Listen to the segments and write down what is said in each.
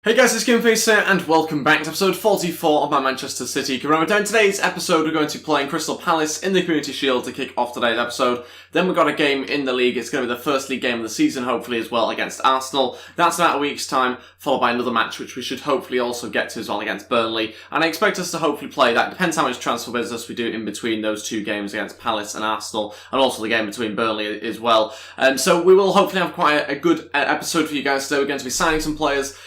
Hey guys, it's Gameface here, and welcome back to episode 44 of my Manchester City Corona. In today's episode, we're going to be playing Crystal Palace in the Community Shield to kick off today's episode. Then we've got a game in the league. It's going to be the first league game of the season, hopefully, as well, against Arsenal. That's about a week's time, followed by another match, which we should hopefully also get to as well against Burnley. And I expect us to hopefully play that. Depends how much transfer business we do in between those two games against Palace and Arsenal, and also the game between Burnley as well. So we will hopefully have quite a good episode for you guys today. We're going to be signing some players.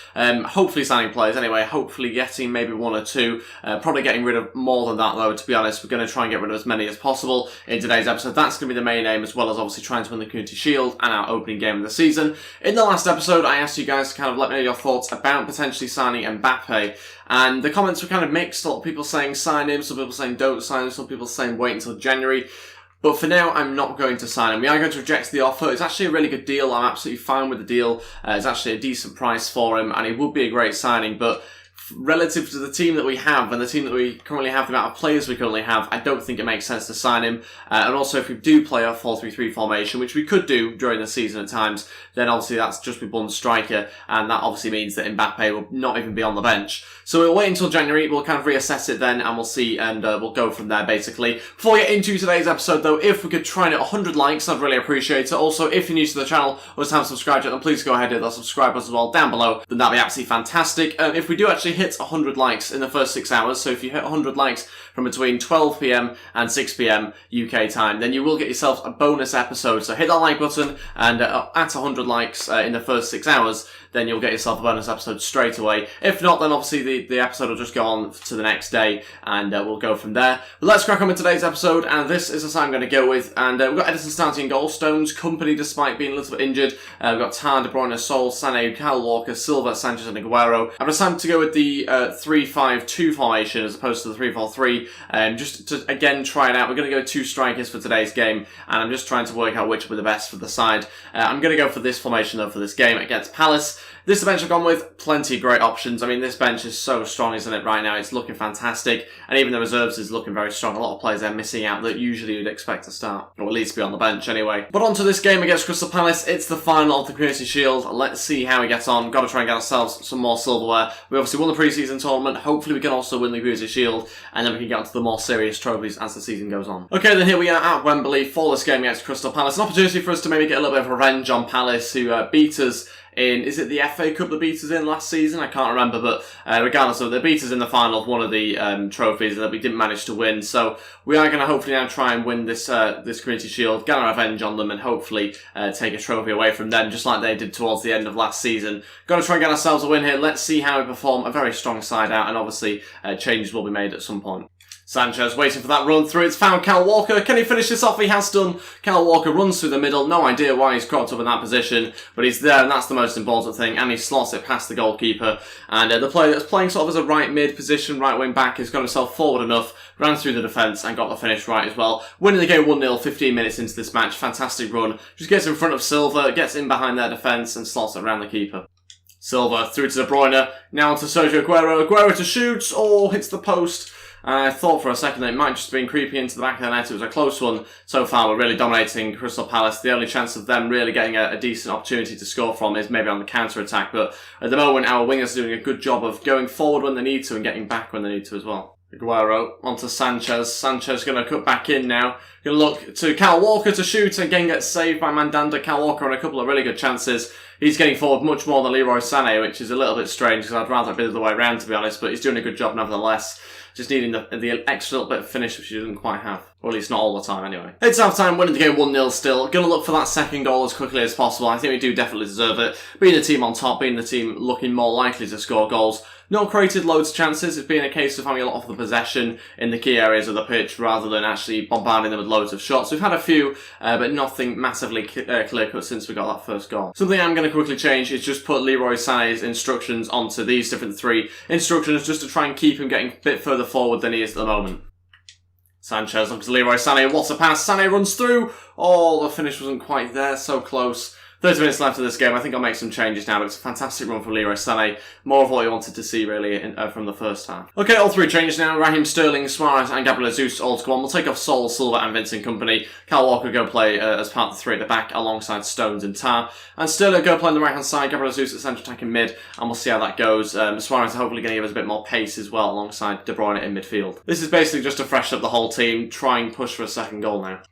Hopefully signing players anyway, hopefully getting maybe one or two, probably getting rid of more than that though, to be honest. We're going to try and get rid of as many as possible in today's episode. That's going to be the main aim, as well as obviously trying to win the Community Shield and our opening game of the season. In the last episode, I asked you guys to kind of let me know your thoughts about potentially signing Mbappe, and the comments were kind of mixed. A lot of people saying sign him, some people saying don't sign him, some people saying wait until January. But for now, I'm not going to sign him. We are going to reject the offer. It's actually a really good deal. I'm absolutely fine with the deal. It's actually a decent price for him, and it would be a great signing. But relative to the team that we have and the team that we currently have, the amount of players we currently have, I don't think it makes sense to sign him. And also, if we do play a 4-3-3 formation, which we could do during the season at times, then obviously that's just with one striker, and that obviously means that Mbappe will not even be on the bench. So we'll wait until January, we'll kind of reassess it then, and we'll see, and we'll go from there, basically. Before we get into today's episode, though, if we could try and hit 100 likes, I'd really appreciate it. Also, if you're new to the channel, or just haven't subscribed yet, then please go ahead and hit that subscribe button as well down below. Then that'd be absolutely fantastic. If we do actually hit 100 likes in the first 6 hours, so if you hit 100 likes from between 12 PM and 6 PM UK time, then you will get yourself a bonus episode. So hit that like button, and at 100 likes in the first 6 hours, then you'll get yourself a bonus episode straight away. If not, then obviously the episode will just go on to the next day, and we'll go from there. But let's crack on with today's episode, and this is the side I'm going to go with. And we've got Edison starting in goal, Stones, company despite being a little bit injured. We've got Tar, De Bruyne, Sol, Sané, Kyle Walker, Silva, Sanchez and Aguero. I've decided to go with the 3-5-2 formation as opposed to the 3-4-3, just to again try it out. We're going to go 2 strikers for today's game, and I'm just trying to work out which will be the best for the side. I'm going to go for this formation though for this game against Palace. This is the bench I've gone with. Plenty of great options. I mean, this bench is so strong, isn't it, right now? It's looking fantastic. And even the reserves is looking very strong. A lot of players there missing out that usually you'd expect to start, or at least be on the bench anyway. But on to this game against Crystal Palace. It's the final of the Community Shield. Let's see how we get on. Got to try and get ourselves some more silverware. We obviously won the pre-season tournament. Hopefully we can also win the Community Shield, and then we can get onto the more serious trophies as the season goes on. Okay, then here we are at Wembley for this game against Crystal Palace. An opportunity for us to maybe get a little bit of revenge on Palace, who beat us in, is it the FA Cup that beat us in last season? I can't remember, but regardless of, they beat us in the final of one of the trophies that we didn't manage to win. So we are going to hopefully now try and win this this Community Shield, get our revenge on them, and hopefully take a trophy away from them, just like they did towards the end of last season. Got to try and get ourselves a win here. Let's see how we perform. A very strong side out, and obviously changes will be made at some point. Sanchez waiting for that run through. It's found Kyle Walker. Can he finish this off? He has done. Kyle Walker runs through the middle. No idea why he's cropped up in that position, but he's there, and that's the most important thing. And he slots it past the goalkeeper. And the player that's playing sort of as a right mid position, right wing back, has got himself forward enough, ran through the defence, and got the finish right as well. Winning the game 1-0, 15 minutes into this match. Fantastic run. Just gets in front of Silva, gets in behind their defence, and slots it around the keeper. Silva through to De Bruyne. Now onto Sergio Aguero. Aguero to shoot. Oh, hits the post. I thought for a second that it might just have been creepy into the back of the net. It was a close one. So far, we're really dominating Crystal Palace. The only chance of them really getting a decent opportunity to score from is maybe on the counter-attack. But at the moment, our wingers are doing a good job of going forward when they need to and getting back when they need to as well. Aguero onto Sanchez. Sanchez going to cut back in now. Going to look to Kyle Walker to shoot. Again, gets saved by Mandanda. Kyle Walker on a couple of really good chances. He's getting forward much more than Leroy Sané, which is a little bit strange because I'd rather it be the other way around, to be honest. But he's doing a good job nevertheless. Just needing the extra little bit of finish, which he doesn't quite have. Or at least not all the time, anyway. It's half time, winning the game 1-0 still. Going to look for that second goal as quickly as possible. I think we do definitely deserve it. Being the team on top, being the team looking more likely to score goals. Not created loads of chances. It's been a case of having a lot of the possession in the key areas of the pitch rather than actually bombarding them with loads of shots. We've had a few, but nothing massively clear-cut since we got that first goal. Something I'm going to quickly change is just put Leroy Sané's instructions onto these different 3 instructions just to try and keep him getting a bit further forward than he is at the moment. Sanchez looks at Leroy Sané. What a pass. Sané runs through. Oh, the finish wasn't quite there. So close. 30 minutes left of this game. I think I'll make some changes now, but it's a fantastic run from Leroy Sané. More of what we wanted to see, really, from the first half. Okay, all three changes now. Raheem Sterling, Suarez and Gabriel Jesus all to come on. We'll take off Sol, Silva and Vincent Kompany. Kyle Walker go play as part of the three at the back, alongside Stones and Tar. And Sterling go play on the right-hand side, Gabriel Jesus at centre attacking mid, and we'll see how that goes. Suarez hopefully going to give us a bit more pace as well, alongside De Bruyne in midfield. This is basically just to freshen up the whole team, try and push for a second goal now.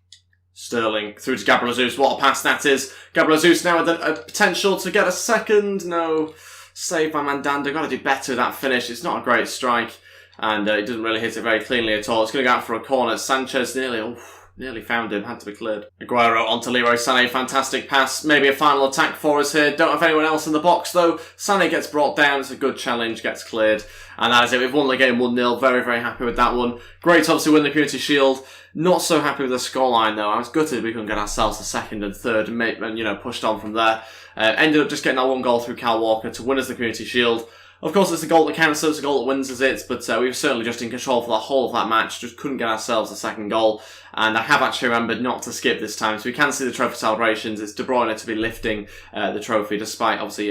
Sterling through to Gabriel Jesus. What a pass that is. Gabriel Jesus now with a potential to get a second. No. Saved by Mandanda. Got to do better with that finish. It's not a great strike. And it doesn't really hit it very cleanly at all. It's going to go out for a corner. Sanchez nearly found him. Had to be cleared. Aguero onto Leroy Sané. Fantastic pass. Maybe a final attack for us here. Don't have anyone else in the box though. Sané gets brought down. It's a good challenge. Gets cleared. And that is it. We've won the game 1-0. Very, very happy with that one. Great to obviously win the Community Shield. Not so happy with the scoreline though. I was gutted we couldn't get ourselves a second and third and pushed on from there. Ended up just getting our one goal through Kyle Walker to win us the Community Shield. Of course, it's a goal that counts, so it's a goal that wins us it, but we were certainly just in control for the whole of that match. Just couldn't get ourselves a second goal. And I have actually remembered not to skip this time, so we can see the trophy celebrations. It's De Bruyne to be lifting the trophy, despite obviously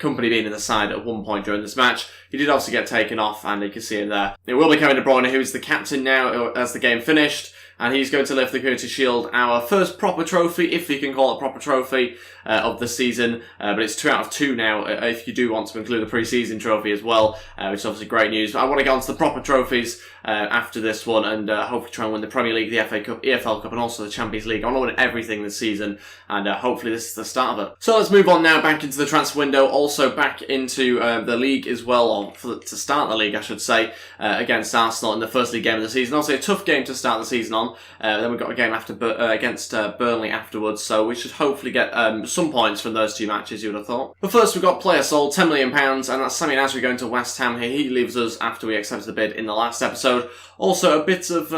Kompany being in the side at one point during this match. He did obviously get taken off, and you can see him there. It will be Kevin De Bruyne, who is the captain now as the game finished. And he's going to lift the Community Shield, our first proper trophy, if you can call it a proper trophy, of the season. But it's 2 out of 2 now, if you do want to include the pre-season trophy as well, which is obviously great news. But I want to get on to the proper trophies after this one, and hopefully try and win the Premier League, the FA Cup, EFL Cup, and also the Champions League. I want to win everything this season, and hopefully this is the start of it. So let's move on now back into the transfer window, also back into the league as well, or to start the league, I should say, against Arsenal in the first league game of the season. Obviously a tough game to start the season on. Then we've got a game against Burnley afterwards, so we should hopefully get some points from those 2 matches, you would have thought. But first we've got player sold, £10 million, and that's Sammy Nasri going to West Ham here. He leaves us after we accepted the bid in the last episode. Also a bit of,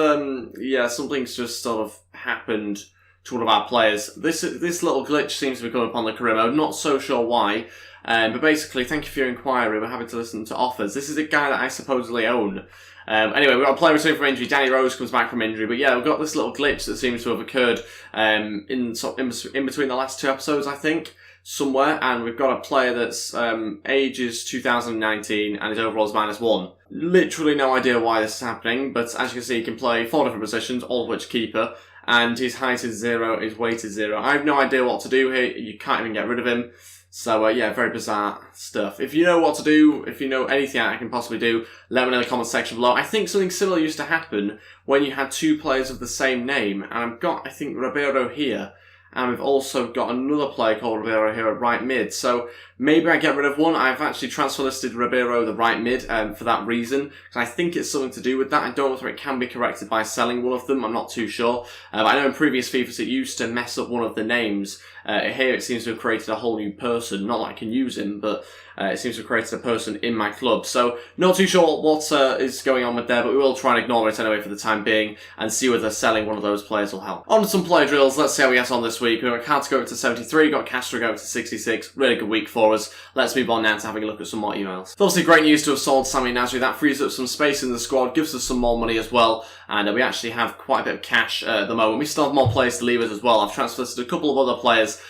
something's just sort of happened to one of our players. This little glitch seems to be coming upon the career mode, not so sure why. But basically, thank you for your inquiry. We're having to listen to offers. This is a guy that I supposedly own. Anyway, we've got a player returning from injury. Danny Rose comes back from injury. But yeah, we've got this little glitch that seems to have occurred in between the last 2 episodes, I think, somewhere. And we've got a player that's age is 2019 and his overall is -1. Literally no idea why this is happening, but as you can see, he can play 4 different positions, all of which keeper. And his height is 0, his weight is 0. I have no idea what to do here. You can't even get rid of him. So, yeah, very bizarre stuff. If you know what to do, if you know anything I can possibly do, let me know in the comments section below. I think something similar used to happen when you had 2 players of the same name. And I've got, I think, Ribeiro here. And we've also got another player called Ribeiro here at right mid. So maybe I get rid of one. I've actually transfer listed Ribeiro the right mid for that reason. Because I think it's something to do with that. I don't know whether it can be corrected by selling one of them. I'm not too sure. I know in previous FIFAs it used to mess up one of the names. Here it seems to have created a whole new person. Not that I can use him, but it seems to have created a person in my club. So not too sure what is going on with there, but we will try and ignore it anyway for the time being and see whether selling one of those players will help. On to some player drills. Let's see how we get on this week. We've got Carter going to 73, got Castro going to 66. Really good week for us. Let's move on now to having a look at some more emails. It's obviously great news to have sold Sammy Nasri. That frees up some space in the squad, gives us some more money as well, and we actually have quite a bit of cash at the moment. We still have more players to leave us as well. I've transferred a couple of other players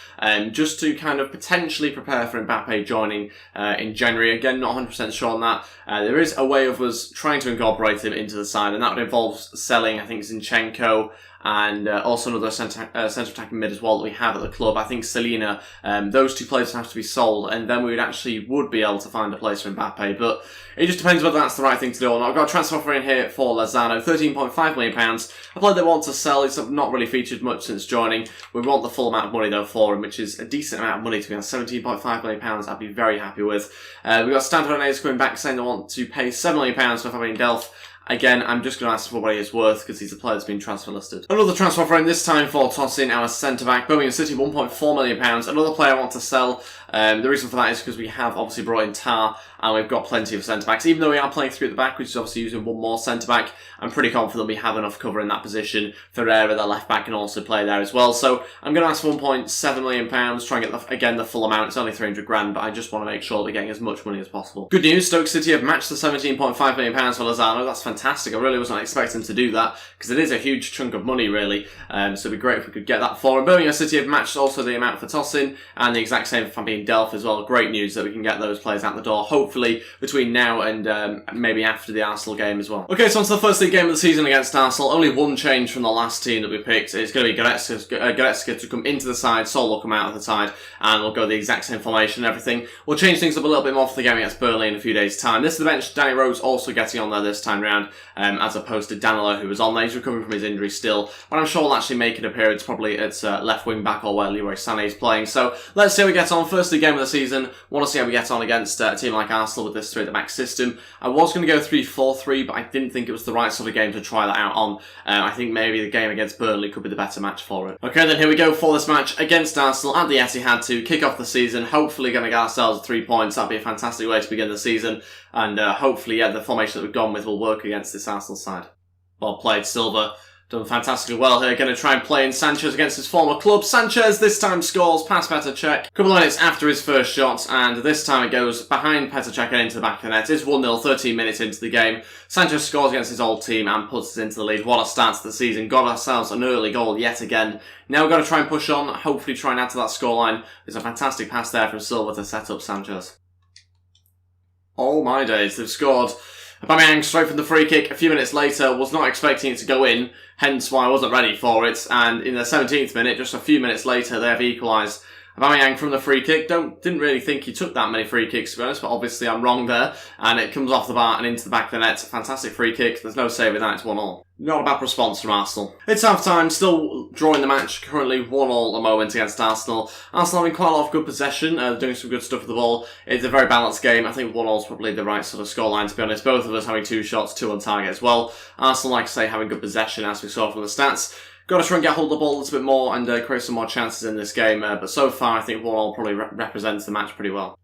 just to kind of potentially prepare for Mbappe joining in January. Again, not 100% sure on that. There is a way of us trying to incorporate him into the side, and that would involve selling, I think, Zinchenko, and also another centre attacking mid as well that we have at the club. I think Selena, those 2 players have to be sold, and then we would be able to find a place for Mbappe, but it just depends whether that's the right thing to do or not. I've got a transfer offer in here for Lozano, £13.5 million. A player that wants to sell. He's not really featured much since joining. We want the full amount of money though for him, which is a decent amount of money to be honest. £17.5 million I'd be very happy with. We've got Stan Hernandez coming back saying they want to pay £7 million for Fabian Delph. Again, I'm just going to ask for what he is worth because he's a player that's been transfer listed. Another transfer offer in this time for Tosin, our centre-back. Birmingham City, £1.4 million. Another player I want to sell. The reason for that is because we have obviously brought in Tar and we've got plenty of centre-backs. Even though we are playing 3 at the back, which is obviously using 1 more centre-back, I'm pretty confident we have enough cover in that position. Ferreira, the left-back, can also play there as well. So I'm going to ask for £1.7 million, try and get, again, the full amount. It's only 300 grand, but I just want to make sure we're getting as much money as possible. Good news, Stoke City have matched the £17.5 million for Lozano. That's fantastic. fantastic. I really wasn't expecting to do that because it is a huge chunk of money, really. So it'd be great if we could get that for him. Birmingham City have matched also the amount for tossing and the exact same for being Delph as well. Great news that we can get those players out the door, hopefully between now and maybe after the Arsenal game as well. Okay, so on to the first league game of the season against Arsenal. Only one change from the last team that we picked. It's going to be Goretzka to come into the side, Sol will come out of the side, and we'll go the exact same formation and everything. We'll change things up a little bit more for the game against Burnley in a few days' time. This is the bench. Danny Rose also getting on there this time round, as opposed to Danilo, who was on there. He's recovering from his injury still, but I'm sure he'll actually make an appearance probably at left wing back or where Leroy Sané is playing. So let's see how we get on. Firstly game of the season. Want to see how we get on against a team like Arsenal with this 3 at the back system. I was going to go 3-4-3, but I didn't think it was the right sort of game to try that out on. I think maybe the game against Burnley could be the better match for it. Okay, then here we go for this match against Arsenal at the Etihad to kick off the season. Hopefully going to get ourselves 3 points. That'd be a fantastic way to begin the season. And hopefully, yeah, the formation that we've gone with will work against this Arsenal side. Well played, Silva. Done fantastically well here. Going to try and play in Sanchez against his former club. Sanchez this time scores past Petr Cech. Couple of minutes after his first shot, and this time it goes behind Petr Cech and into the back of the net. It's 1-0, 13 minutes into the game. Sanchez scores against his old team and puts us into the lead. What a start to the season. Got ourselves an early goal yet again. Now we've got to try and push on, hopefully try and add to that scoreline. There's a fantastic pass there from Silva to set up Sanchez. Oh my days, they've scored. Aubameyang straight from the free kick a few minutes later, was not expecting it to go in, hence why I wasn't ready for it, and in the 17th minute, just a few minutes later, they have equalised. Aubameyang from the free kick, didn't really think he took that many free kicks to be honest, but obviously I'm wrong there, and it comes off the bar and into the back of the net. Fantastic free kick, there's no save with that, it's 1-1. Not a bad response from Arsenal. It's half time, still drawing the match, currently 1-1 at the moment against Arsenal. Arsenal having quite a lot of good possession, doing some good stuff with the ball. It's a very balanced game. I think 1-1 is probably the right sort of scoreline to be honest. Both of us having 2 shots, 2 on target as well. Arsenal, like I say, having good possession as we saw from the stats. Got to try and get hold of the ball a little bit more and create some more chances in this game, but so far I think 1-1 probably represents the match pretty well.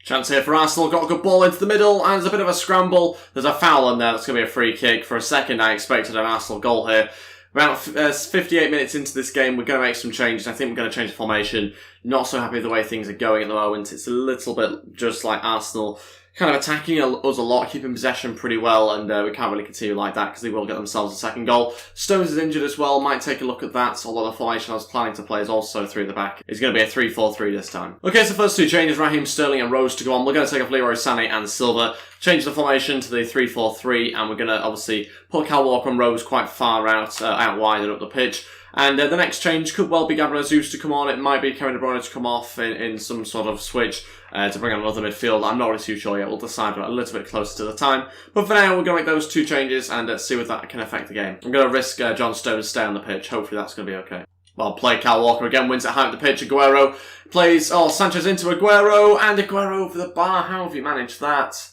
Chance here for Arsenal, got a good ball into the middle, and there's a bit of a scramble. There's a foul in there, that's going to be a free kick. For a second I expected an Arsenal goal here. About 58 minutes into this game, we're going to make some changes. I think we're going to change the formation. Not so happy with the way things are going at the moment. It's a little bit just like Arsenal kind of attacking us a lot, keeping possession pretty well, and we can't really continue like that because they will get themselves a second goal. Stones is injured as well, might take a look at that, although the formation I was planning to play is also 3 at the back. It's going to be a 3-4-3 this time. Okay, so first 2 changes, Raheem Sterling and Rose to go on. We're going to take off Leroy Sané and Silva, change the formation to the 3-4-3, and we're going to obviously put Kyle Walker and Rose quite far out wide and up the pitch. And the next change could well be Gabriel Jesus to come on. It might be Kevin De Bruyne to come off in some sort of switch to bring on another midfield. I'm not really too sure yet. We'll decide a little bit closer to the time. But for now, we're going to make those 2 changes and see if that can affect the game. I'm going to risk John Stones stay on the pitch. Hopefully that's going to be okay. Well played, Kyle Walker again wins it high up the pitch. Aguero plays, Sanchez into Aguero, and Aguero over the bar. How have you managed that?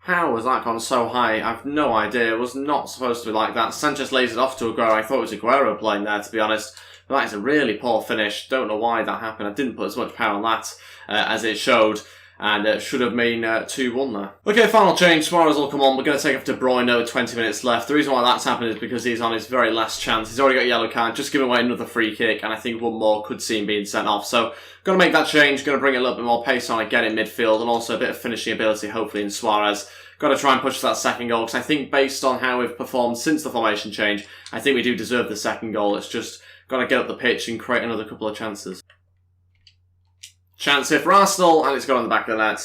How has that gone so high? I've no idea. It was not supposed to be like that. Sanchez lays it off to Aguero. I thought it was Aguero playing there, to be honest. But that is a really poor finish. Don't know why that happened. I didn't put as much power on that as it showed. And it should have been 2-1 there. Okay, final change. Suarez will come on. We're going to take off De Bruyne with 20 minutes left. The reason why that's happened is because he's on his very last chance. He's already got a yellow card. Just giving away another free kick. And I think one more could see him being sent off. So, going to make that change. Going to bring a little bit more pace on again in midfield. And also a bit of finishing ability, hopefully, in Suarez. Got to try and push for that second goal. Because I think based on how we've performed since the formation change, I think we do deserve the second goal. It's just got to get up the pitch and create another couple of chances. Chance here for Arsenal. And it's gone on the back of the net.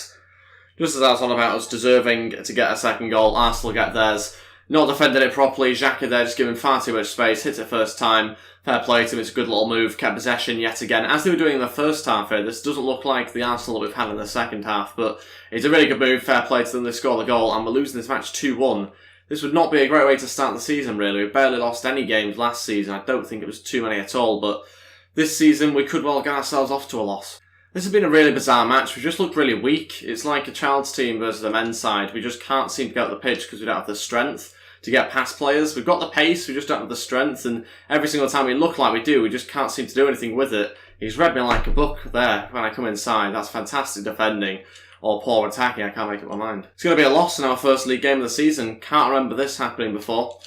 Just as I was on about us deserving to get a second goal, Arsenal get theirs. Not defended it properly. Xhaka there just giving far too much space. Hits it first time. Fair play to him. It's a good little move. Kept possession yet again. As they were doing in the first half here, this doesn't look like the Arsenal that we've had in the second half, but it's a really good move. Fair play to them. They score the goal, and we're losing this match 2-1. This would not be a great way to start the season, really. We barely lost any games last season. I don't think it was too many at all, but this season we could well get ourselves off to a loss. This has been a really bizarre match. We just looked really weak. It's like a child's team versus a men's side. We just can't seem to get up the pitch because we don't have the strength to get past players. We've got the pace, we just don't have the strength, and every single time we look like we do, we just can't seem to do anything with it. He's read me like a book there when I come inside. That's fantastic defending. Or poor attacking, I can't make up my mind. It's going to be a loss in our first league game of the season. Can't remember this happening before.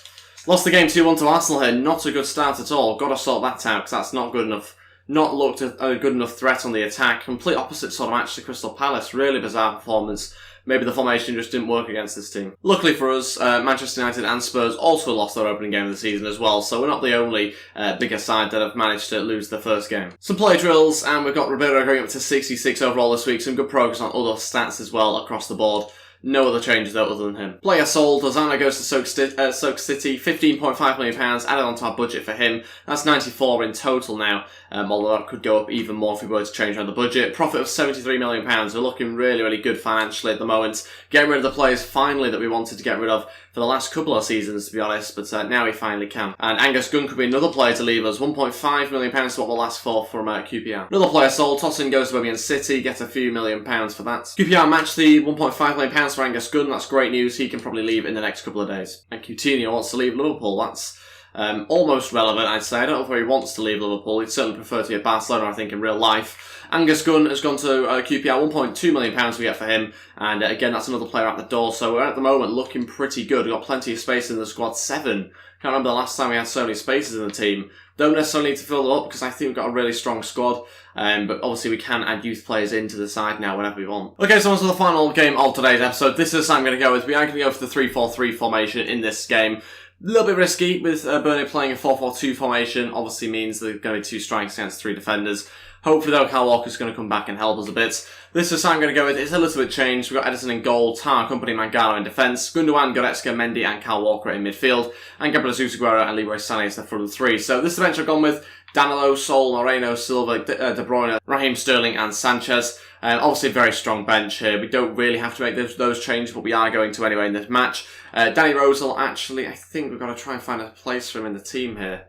Lost the game 2-1 to Arsenal here. Not a good start at all. Got to sort that out because that's not good enough. not looked a good enough threat on the attack. Complete opposite sort of match to Crystal Palace. Really bizarre performance. Maybe the formation just didn't work against this team. Luckily for us, Manchester United and Spurs also lost their opening game of the season as well, so we're not the only bigger side that have managed to lose the first game. Some play drills, and we've got Ribeiro going up to 66 overall this week. Some good progress on other stats as well across the board. No other changes though other than him. Player sold, Lozano goes to Stoke City, £15.5 million added onto our budget for him. That's 94 in total now, although that could go up even more if we were to change around the budget. Profit of £73 million, we're looking really, really good financially at the moment. Getting rid of the players finally that we wanted to get rid of for the last couple of seasons, to be honest, but now we finally can. And Angus Gunn could be another player to leave us, £1.5 million to what we'll ask for from QPR. Another player sold, Tosin goes to Man.City, get a few £1,000,000 for that. QPR matched the £1.5 million for Angus Gunn, that's great news, he can probably leave in the next couple of days. And Coutinho wants to leave Liverpool, that's almost relevant, I'd say. I don't know if he wants to leave Liverpool, he'd certainly prefer to be at Barcelona, I think, in real life. Angus Gunn has gone to QPR, £1.2 million we get for him, and again, that's another player out the door, so we're at the moment looking pretty good. We've got plenty of space in the squad, 7. Can't remember the last time we had so many spaces in the team. Don't necessarily need to fill them up, because I think we've got a really strong squad, but obviously we can add youth players into the side now whenever we want. Okay, so on to the final game of today's episode. This is what I'm going to go with. We are going to go for the 3-4-3 formation in this game. A little bit risky with Burnley playing a 4-4-2 formation. Obviously means there are going to be 2 strikers against 3 defenders. Hopefully though, Kyle Walker's going to come back and help us a bit. This is how I'm going to go with. It's a little bit changed. We've got Edison in goal, Tar, Company, Mangala in defence, Gundogan, Goretzka, Mendy and Kyle Walker in midfield, and Gabriel Jesus Aguero and Leroy Sané as the front 3. So this is the bench I've gone with. Danilo, Sol, Moreno, Silva, De Bruyne, Raheem Sterling and Sanchez. Obviously a very strong bench here. We don't really have to make those changes, but we are going to anyway in this match. Danny Rose will actually, I think we've got to try and find a place for him in the team here.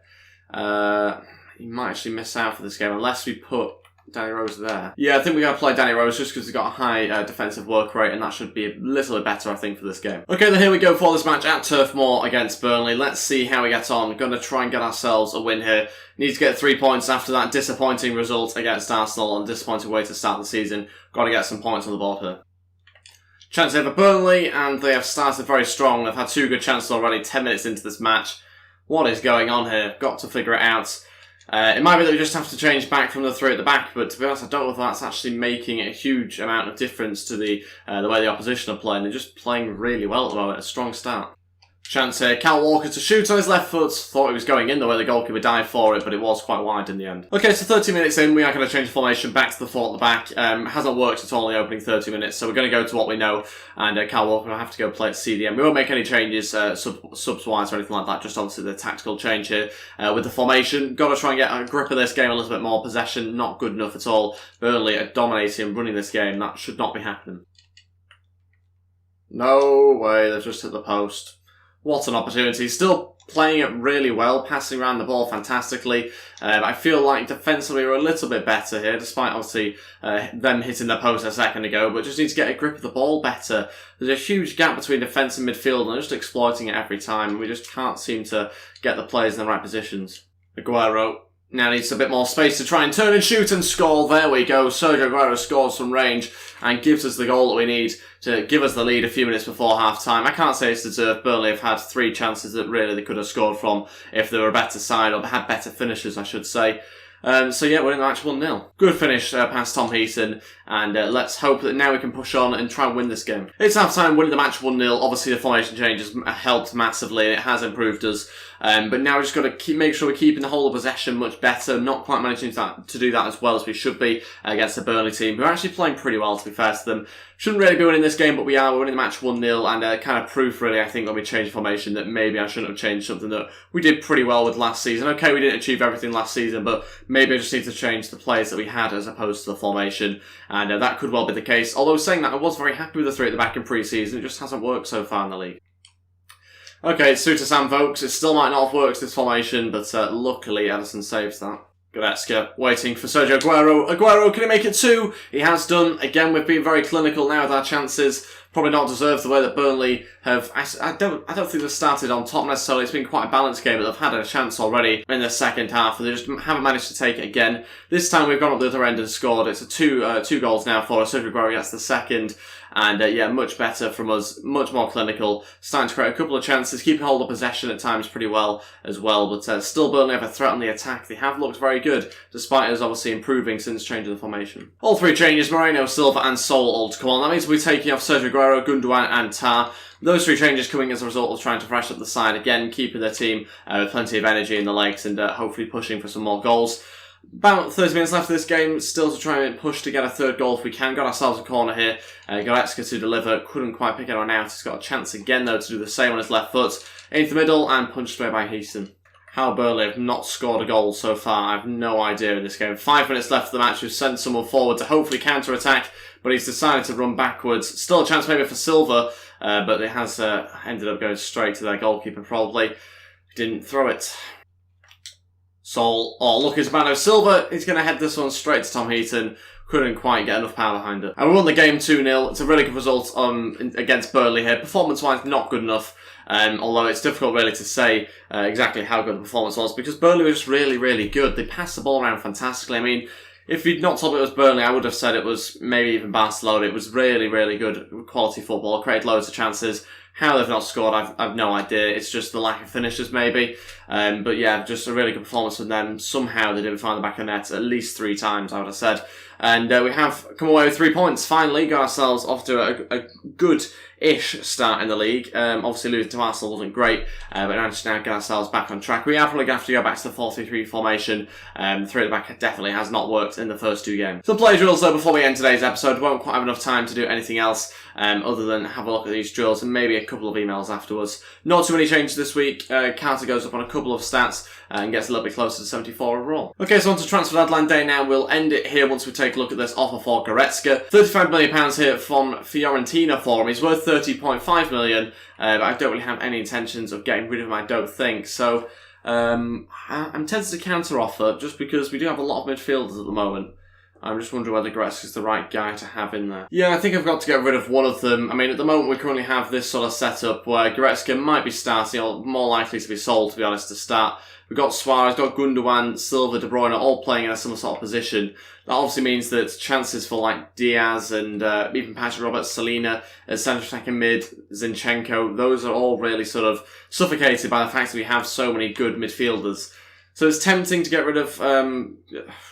He might actually miss out for this game unless we put Danny Rose there. Yeah, I think we're going to play Danny Rose just because he's got a high defensive work rate, and that should be a little bit better, I think, for this game. Okay, then here we go for this match at Turf Moor against Burnley. Let's see how we get on. We're going to try and get ourselves a win here. Need to get 3 points after that disappointing result against Arsenal and disappointing way to start the season. Got to get some points on the board here. Chance here for Burnley, and they have started very strong. They've had 2 good chances already, 10 minutes into this match. What is going on here? Got to figure it out. It might be that we just have to change back from the 3 at the back, but to be honest, I don't know if that's actually making a huge amount of difference to the way the opposition are playing. They're just playing really well at the moment, a strong start. Chance here, Kyle Walker to shoot on his left foot. Thought he was going in the way the goalkeeper dived for it, but it was quite wide in the end. Okay, so 30 minutes in, we are going to change the formation back to the 4 at the back. Hasn't worked at all in the opening 30 minutes, so we're going to go to what we know, and Kyle Walker will have to go play at CDM. We won't make any changes subs-wise or anything like that, just obviously the tactical change here with the formation. Got to try and get a grip of this game a little bit more. Possession, not good enough at all. Burnley are dominating, running this game. That should not be happening. No way, they've just hit the post. What an opportunity. Still playing it really well, passing around the ball fantastically. I feel like defensively we're a little bit better here, despite obviously them hitting the post a second ago, but just need to get a grip of the ball better. There's a huge gap between defence and midfield, and they're just exploiting it every time. We just can't seem to get the players in the right positions. Aguero now needs a bit more space to try and turn and shoot and score. There we go. Sergio Aguero scores from range and gives us the goal that we need to give us the lead a few minutes before half-time. I can't say it's deserved. Burnley have had 3 chances that really they could have scored from if they were a better side, or had better finishers, I should say. So yeah, we're in the match 1-0. Good finish past Tom Heaton, and let's hope that now we can push on and try and win this game. It's half-time, winning the match 1-0. Obviously the formation change has helped massively, it has improved us. But now we've just got to make sure we're keeping the whole of possession much better. Not quite managing to do that as well as we should be against the Burnley team, who are actually playing pretty well, to be fair to them. Shouldn't really be winning this game, but we are. We're winning the match 1-0, and kind of proof, really, I think, when we changed formation, that maybe I shouldn't have changed something that we did pretty well with last season. Okay, we didn't achieve everything last season, but maybe I just need to change the players that we had as opposed to the formation, and that could well be the case. Although saying that, I was very happy with the 3 at the back in pre-season. It just hasn't worked so far in the league. Okay, it's Suter Sam, folks. It still might not have worked, this formation, but luckily Edison saves that. Goretzka waiting for Sergio Aguero. Aguero, can he make it 2? He has done. Again, we've been very clinical now with our chances. probably not deserved the way that Burnley have. I don't think they've started on top necessarily. It's been quite a balanced game, but they've had a chance already in the second half, and they just haven't managed to take it again. This time we've gone up the other end and scored. It's a two goals now for us. Sergio Aguero gets the second. And yeah, much better from us, much more clinical, starting to create a couple of chances, keeping hold of possession at times pretty well as well, but still Burnley have a threat on the attack. They have looked very good, despite us obviously improving since changing the formation. All three changes, Moreno, Silva and Sol all to come on. That means we're taking off Sergio Aguero, Gundogan and Tar. Those three changes coming as a result of trying to freshen up the side again, keeping the team with plenty of energy in the legs and hopefully pushing for some more goals. About 30 minutes left of this game, still to try and push to get a third goal if we can. Got ourselves a corner here. Goretzka to deliver, couldn't quite pick anyone out. He's got a chance again though to do the same on his left foot. Into the middle and punched away by Heaton. How Burnley have not scored a goal so far, I have no idea in this game. 5 minutes left of the match, we've sent someone forward to hopefully counter-attack, but he's decided to run backwards. Still a chance maybe for Silva, but it has ended up going straight to their goalkeeper probably. Didn't throw it. Sol, look, it's Bernardo Silva. He's going to head this one straight to Tom Heaton. Couldn't quite get enough power behind it. And we won the game 2-0. It's a really good result against Burnley here. Performance-wise, not good enough. Although it's difficult really to say exactly how good the performance was, because Burnley was really, really good. They passed the ball around fantastically. I mean, if you'd not told me it was Burnley, I would have said it was maybe even Barcelona. It was really, really good quality football. Created loads of chances. How they've not scored, I've no idea. It's just the lack of finishes, maybe. But yeah, just a really good performance from them. Somehow they didn't find the back of the net at least 3 times, I would have said. And we have come away with 3 points. Finally, got ourselves off to a good-ish start in the league. Obviously, losing to Arsenal wasn't great, but managed to now get ourselves back on track. We are probably going to have to go back to the 4-3-3 formation. 3 at the back definitely has not worked in the first 2 games. Some play drills, though, before we end today's episode. We won't quite have enough time to do anything else other than have a look at these drills and maybe a couple of emails afterwards. Not too many changes this week. Carter goes up on a couple of stats and gets a little bit closer to 74 overall. Okay, so on to transfer deadline day now. We'll end it here once we take a look at this offer for Goretzka. £35 million here from Fiorentina for him. He's worth 30.5 million, but I don't really have any intentions of getting rid of him, I don't think. So I'm tempted to counter offer just because we do have a lot of midfielders at the moment. I'm just wondering whether Goretzka is the right guy to have in there. Yeah, I think I've got to get rid of one of them. I mean, at the moment we currently have this sort of setup where Goretzka might be starting, or more likely to be sold, to be honest, to start. We've got Suarez, got Gundogan, Silva, De Bruyne all playing in a similar sort of position. That obviously means that chances for like Diaz and even Patrick Roberts, Salina, centre attacking mid, Zinchenko, those are all really sort of suffocated by the fact that we have so many good midfielders. So it's tempting to get rid of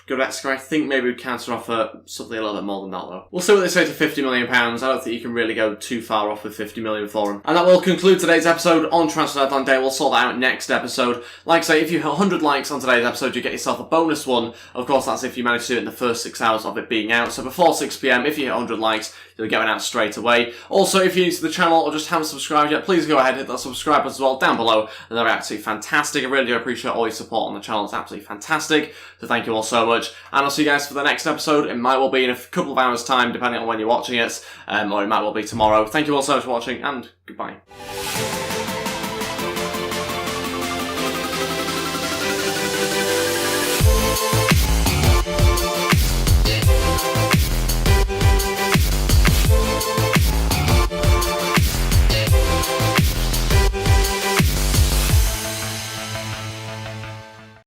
Goretzka. I think maybe we'd counter offer something a little bit more than that though. We'll see what they say to £50 million. I don't think you can really go too far off with £50 million for him. And that will conclude today's episode on Transfer Deadline Day. We'll sort that out next episode. Like I say, if you hit 100 likes on today's episode, you get yourself a bonus one. Of course, that's if you manage to do it in the first 6 hours of it being out. So before 6 PM, if you hit 100 likes, you'll get one out straight away. Also, if you're new to the channel or just haven't subscribed yet, please go ahead and hit that subscribe button as well down below. And they're absolutely fantastic. I really do appreciate all your support on the channel. It's absolutely fantastic. So thank you all so much. And I'll see you guys for the next episode. It might well be in a couple of hours' time, depending on when you're watching it. Or it might well be tomorrow. Thank you all so much for watching, and goodbye.